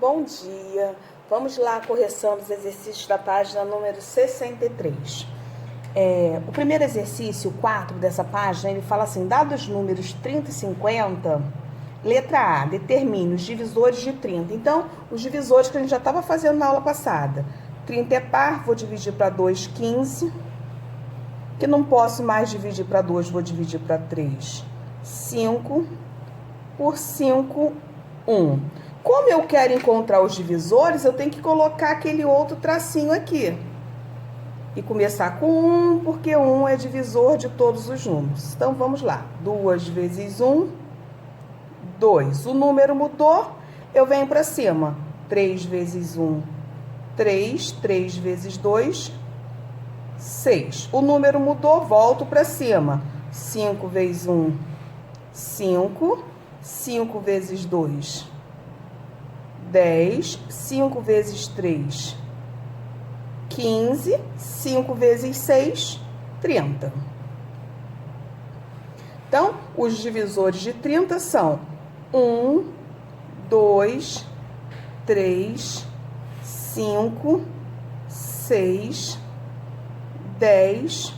Bom dia, vamos lá, correção dos exercícios da página número 63. O primeiro exercício, o 4 dessa página, ele fala assim: dados os números 30 e 50, letra A, determine os divisores de 30. Então, os divisores que a gente já estava fazendo na aula passada. 30 é par, vou dividir para 2, 15. Que não posso mais dividir para 2, vou dividir para 3, 5. Por 5, 1. Como eu quero encontrar os divisores, eu tenho que colocar aquele outro tracinho aqui. E começar com 1, porque 1 é divisor de todos os números. Então, vamos lá. 2 vezes 1, 2. O número mudou, eu venho para cima. 3 vezes 1, 3. 3 vezes 2, 6. O número mudou, volto para cima. 5 vezes 1, 5. 5 vezes 2, 10. 5 vezes 3, 15. 5 vezes 6, 30. Então, os divisores de 30 são 1, 2, 3, 5, 6, 10,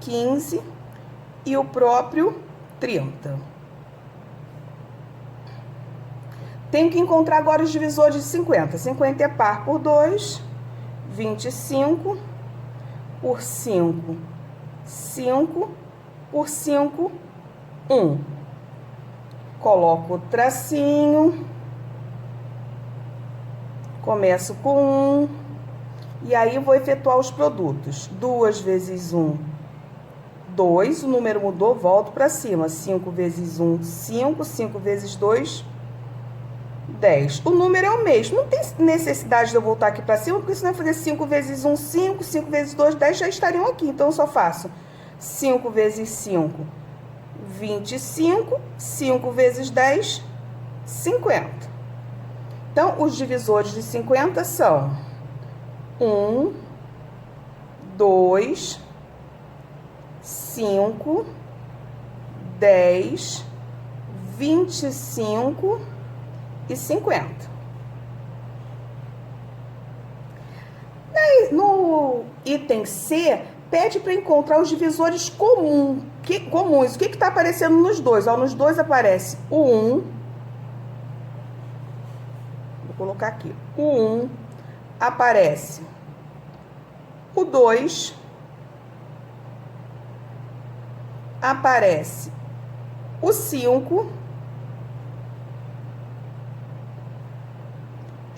15 e o próprio 30. Tenho que encontrar agora os divisores de 50. 50 é par por 2, 25, por 5, 5, por 5, 1. Coloco o tracinho, começo com 1, e aí vou efetuar os produtos. 2 vezes 1, 2, o número mudou, volto para cima. 5 vezes 1, 5, 5 vezes 2, 10. O número é o mesmo. Não tem necessidade de eu voltar aqui para cima, porque senão eu fazer 5 vezes 1, 5, 5 vezes 2, 10 já estariam aqui. Então, eu só faço 5 vezes 5, 25, 5 vezes 10, 50. Então, os divisores de 50 são 1, 2, 5, 10, 25 e 50. No item C, pede para encontrar os divisores comuns. O que está aparecendo nos dois? Nos dois aparece o 1. Vou colocar aqui. O 1 aparece o 2. Aparece o 5.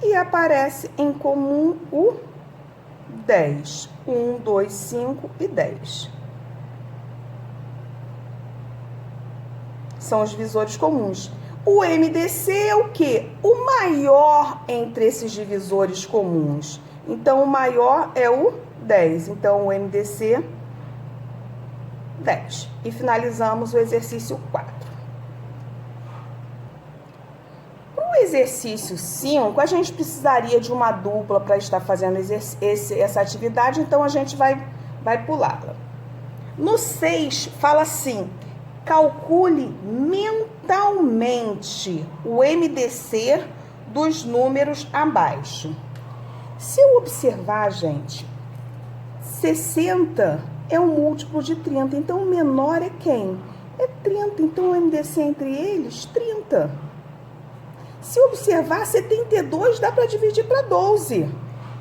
E aparece em comum o 10. 1, 2, 5 e 10. São os divisores comuns. O MDC é o quê? O maior entre esses divisores comuns. Então, o maior é o 10. Então, o MDC, 10. E finalizamos o exercício 4. No exercício 5, a gente precisaria de uma dupla para estar fazendo essa atividade, então a gente vai pulá-la. No 6, fala assim: calcule mentalmente o MDC dos números abaixo. Se eu observar, gente, 60 é um múltiplo de 30, então o menor é quem? É 30, então o MDC entre eles, 30. Se observar, 72 dá para dividir para 12.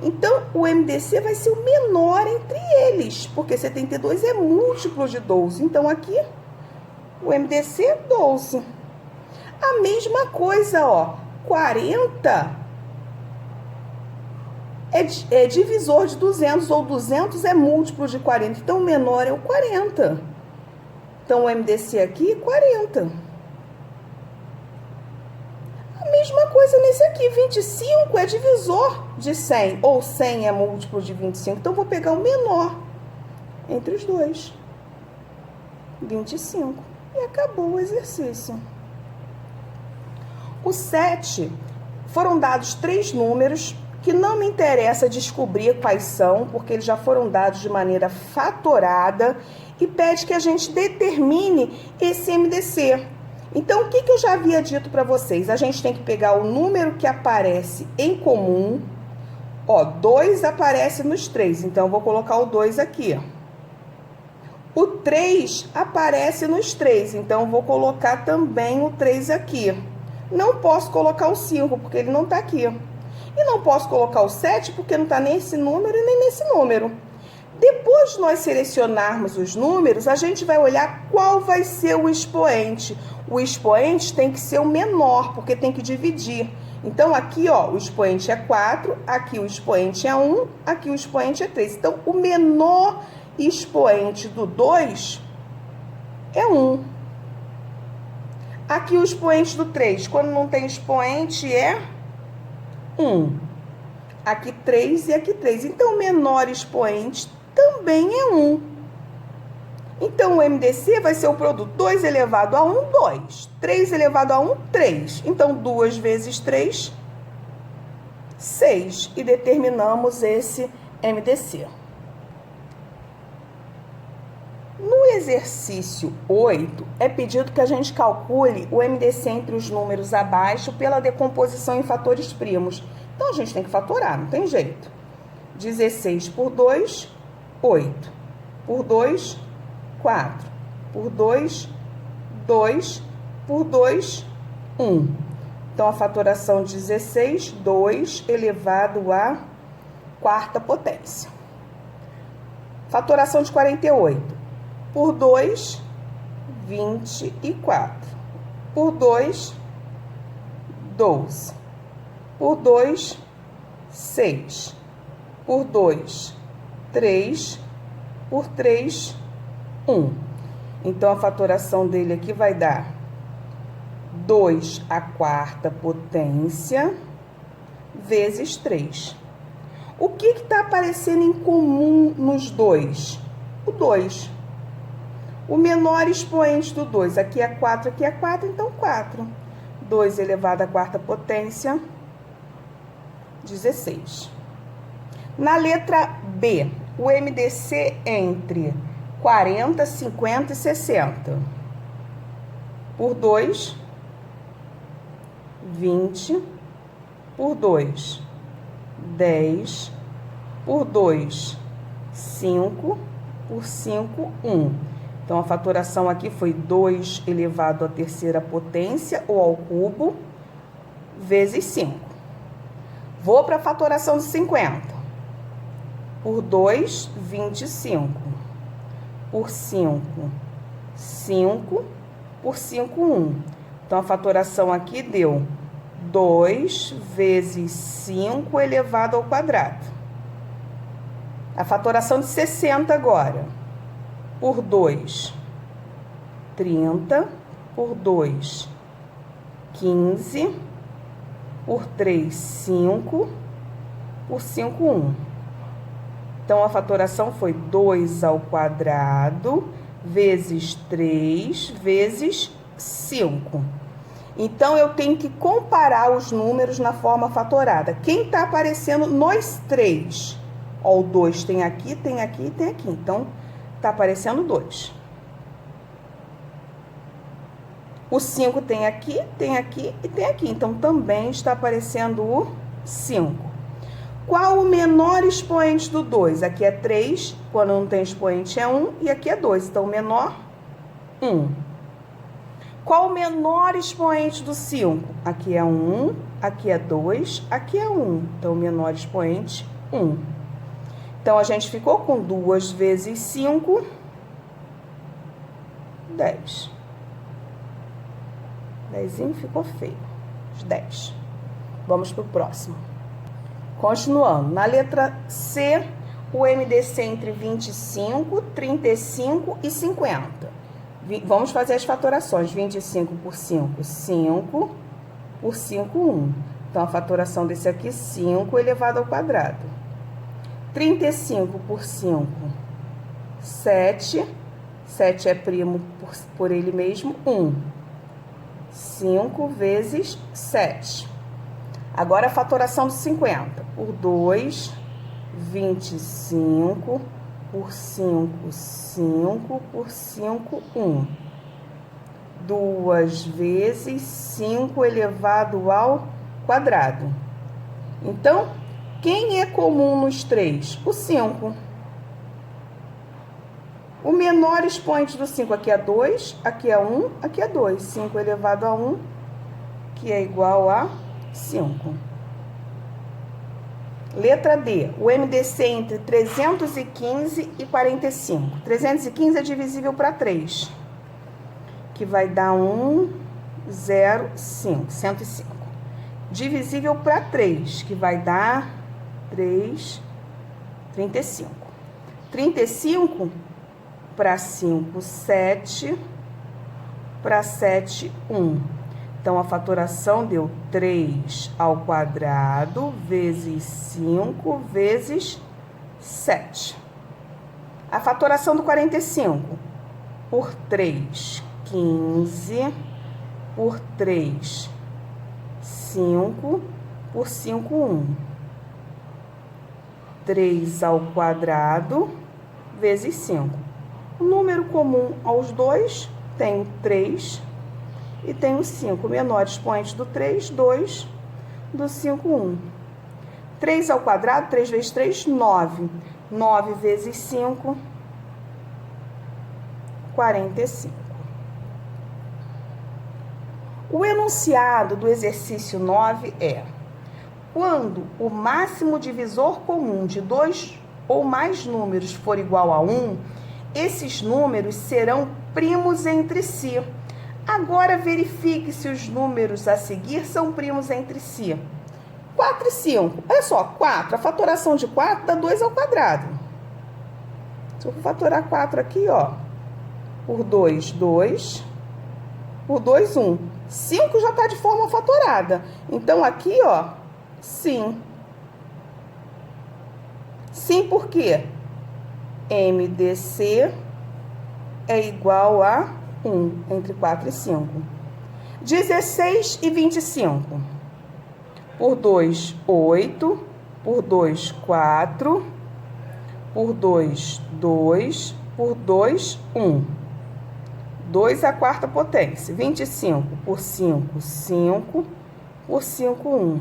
Então, o MDC vai ser o menor entre eles, porque 72 é múltiplo de 12. Então, aqui, o MDC é 12. A mesma coisa, 40 é divisor de 200, ou 200 é múltiplo de 40. Então, o menor é o 40. Então, o MDC aqui é 40. Mesma coisa nesse aqui, 25 é divisor de 100, ou 100 é múltiplo de 25. Então, vou pegar o menor entre os dois, 25. E acabou o exercício. O 7, foram dados 3 números que não me interessa descobrir quais são, porque eles já foram dados de maneira fatorada, e pede que a gente determine esse MDC. Então, o que eu já havia dito para vocês? A gente tem que pegar o número que aparece em comum. Ó, 2 aparece nos 3, então eu vou colocar o 2 aqui. O 3 aparece nos 3, então eu vou colocar também o 3 aqui. Não posso colocar o 5, porque ele não tá aqui. E não posso colocar o 7, porque não tá nesse número e nem nesse número. Depois de nós selecionarmos os números, a gente vai olhar qual vai ser o expoente. O expoente tem que ser o menor, porque tem que dividir. Então, aqui, ó, o expoente é 4, aqui o expoente é 1, aqui o expoente é 3. Então, o menor expoente do 2 é 1. Aqui o expoente do 3, quando não tem expoente, é 1. Aqui 3 e aqui 3. Então, o menor expoente também é 1. Então, o MDC vai ser o produto 2 elevado a 1, 2. 3 elevado a 1, 3. Então, 2 vezes 3, 6. E determinamos esse MDC. No exercício 8, é pedido que a gente calcule o MDC entre os números abaixo pela decomposição em fatores primos. Então, a gente tem que fatorar, não tem jeito. 16 por 2, 8. Por 2, 4. Por 2, 2. Por 2, 1. Então, a fatoração de 16, 2 elevado à quarta potência. Fatoração de 48. Por 2, 24. Por 2, 12. Por 2, 6. Por 2, 3. Por 3, 1. Então, a fatoração dele aqui vai dar 2 à quarta potência vezes 3. O que está aparecendo em comum nos dois? O 2. O menor expoente do 2, aqui é 4, aqui é 4, então 4. 2 elevado à quarta potência, 16. Na letra B, o MDC entre 40, 50 e 60. Por 2, 20. Por 2, 10. Por 2, 5. Por 5, 1. Então, a fatoração aqui foi 2 elevado à terceira potência, ou ao cubo, vezes 5. Vou para a fatoração de 50. Por 2, 25. Por 5, 5. Por 5, 1. Então, a fatoração aqui deu 2 vezes 5 elevado ao quadrado. A fatoração de 60 agora. Por 2, 30. Por 2, 15. Por 3, 5. Por 5, 1. Então, a fatoração foi 2 ao quadrado vezes 3 vezes 5. Então, eu tenho que comparar os números na forma fatorada. Quem está aparecendo nos 3? Ó, o 2 tem aqui, tem aqui e tem aqui. Então, tá aparecendo 2. O 5 tem aqui e tem aqui. Então, também está aparecendo o 5. Qual o menor expoente do 2? Aqui é 3, quando não tem expoente é 1, e aqui é 2. Então, o menor, 1. Qual o menor expoente do 5? Aqui é 1, aqui é 2, aqui é 1. Então, o menor expoente, 1. Então, a gente ficou com 2 vezes 5, 10. 10 ficou feio. 10. Vamos para o próximo. Continuando. Na letra C, o MDC entre 25, 35 e 50. Vamos fazer as fatorações. 25 por 5, 5. Por 5, 1. Então, a fatoração desse aqui, 5 elevado ao quadrado. 35 por 5, 7. 7 é primo por ele mesmo, 1. 5 vezes 7. Agora, a fatoração de 50. Por 2, 25. Por 5, 5. Por 5, 1. 2 vezes 5 elevado ao quadrado. Então, quem é comum nos 3? O 5. O menor expoente do 5 aqui é 2, aqui é 1, aqui é 2. 5 elevado a 1, que é igual a 5. Letra D. O MDC entre 315 e 45. 315 é divisível para 3, que vai dar 105. Divisível para 3, que vai dar 35. 35 para 5, 7. Para 7, 1. Então, a fatoração deu 3 ao quadrado vezes 5 vezes 7. A fatoração do 45 por 3, 15. Por 3, 5. Por 5, 1. 3 ao quadrado vezes 5. O número comum aos dois tem o 3 e tem o 5. O menor expoente do 3, 2. Do 5, 1. 3 ao quadrado, 3 vezes 3, 9. 9 vezes 5, 45. O enunciado do exercício 9 é: quando o máximo divisor comum de 2 ou mais números for igual a 1, esses números serão primos entre si. Agora verifique se os números a seguir são primos entre si. 4 e 5. Olha só, 4. A fatoração de 4 dá 2 ao quadrado. Se eu fatorar 4 aqui, ó, por 2, 2. Por 2, 1. 5 já está de forma fatorada. Então, aqui, ó, sim. Sim, por quê? MDC é igual a 1, entre 4 e 5. 16 e 25. Por 2, 8. Por 2, 4. Por 2, 2. Por 2, 1. 2 à quarta potência. 25 por 5, 5. Por 5, 1.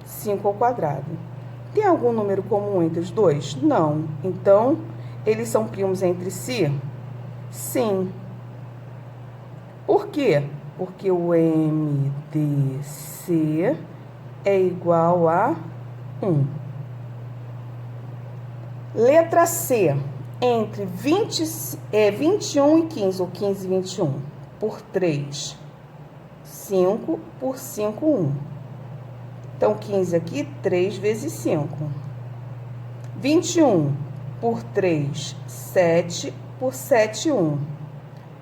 5 ao quadrado. Tem algum número comum entre os dois? Não. Então, eles são primos entre si? Sim. Por quê? Porque o MDC é igual a 1. Letra C. Entre 21 e 15, ou 15 e 21. Por 3, 5. Por 5, 1. Então, 15 aqui, 3 vezes 5. 21 por 3, 7. Por 7, 1.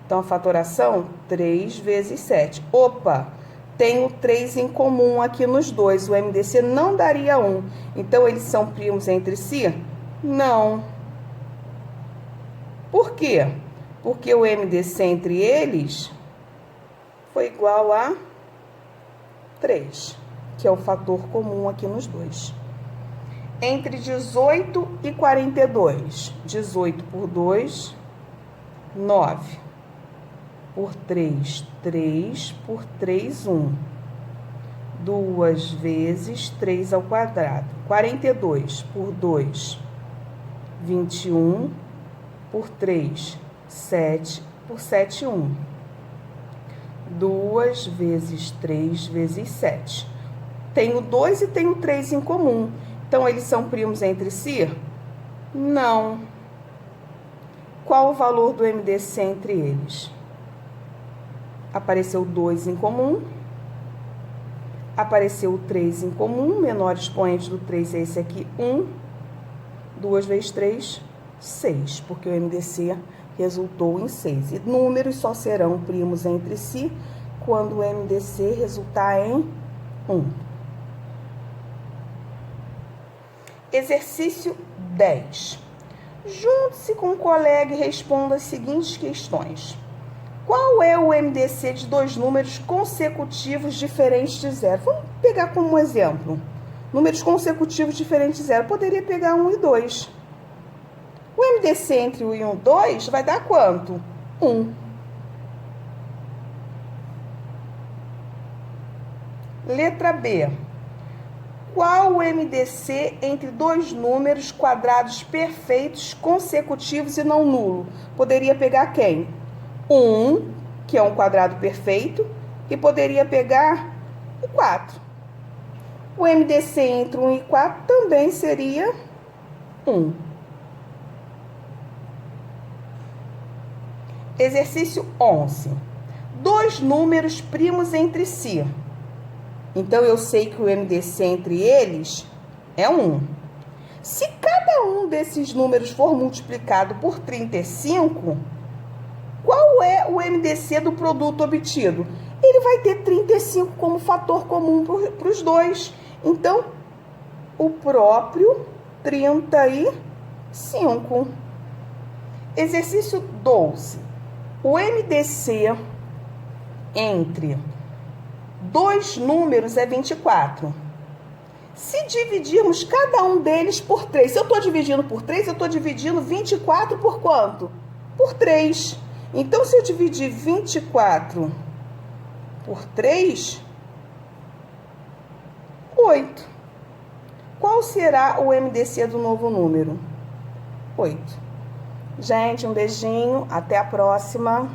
Então, a fatoração, 3 vezes 7. Opa, tem o 3 em comum aqui nos dois. O MDC não daria 1. Então, eles são primos entre si? Não. Por quê? Porque o MDC entre eles foi igual a 3. Que é o fator comum aqui nos dois. Entre 18 e 42. 18 por 2, 9. Por 3, 3. Por 3, 1. 2 vezes 3 ao quadrado. 42 por 2, 21. Por 3, 7. Por 7, 1. 2 vezes 3 vezes 7. Tem o 2 e tem o 3 em comum. Então, eles são primos entre si? Não. Qual o valor do MDC entre eles? Apareceu o 2 em comum. Apareceu o 3 em comum. Menor expoente do 3 é esse aqui, 1. 2 vezes 3, 6. Porque o MDC resultou em 6. E números só serão primos entre si quando o MDC resultar em 1. Exercício 10. Junte-se com um colega e responda as seguintes questões. Qual é o MDC de dois números consecutivos diferentes de 0? Vamos pegar como exemplo. Números consecutivos diferentes de 0. Poderia pegar 1 e 2. O MDC entre 1 e 2 vai dar quanto? 1. Letra B. Qual o MDC entre dois números quadrados perfeitos, consecutivos e não nulo? Poderia pegar quem? 1, que é um quadrado perfeito, e poderia pegar o 4. O MDC entre 1 e 4 também seria 1. Exercício 11. Dois números primos entre si. Então, eu sei que o MDC entre eles é 1. Se cada um desses números for multiplicado por 35, qual é o MDC do produto obtido? Ele vai ter 35 como fator comum para os dois. Então, o próprio 35. Exercício 12. O MDC entre dois números é 24. Se dividirmos cada um deles por 3, se eu estou dividindo por 3, eu estou dividindo 24 por quanto? Por 3. Então, se eu dividir 24 por 3, 8. Qual será o MDC do novo número? 8. Gente, um beijinho, até a próxima.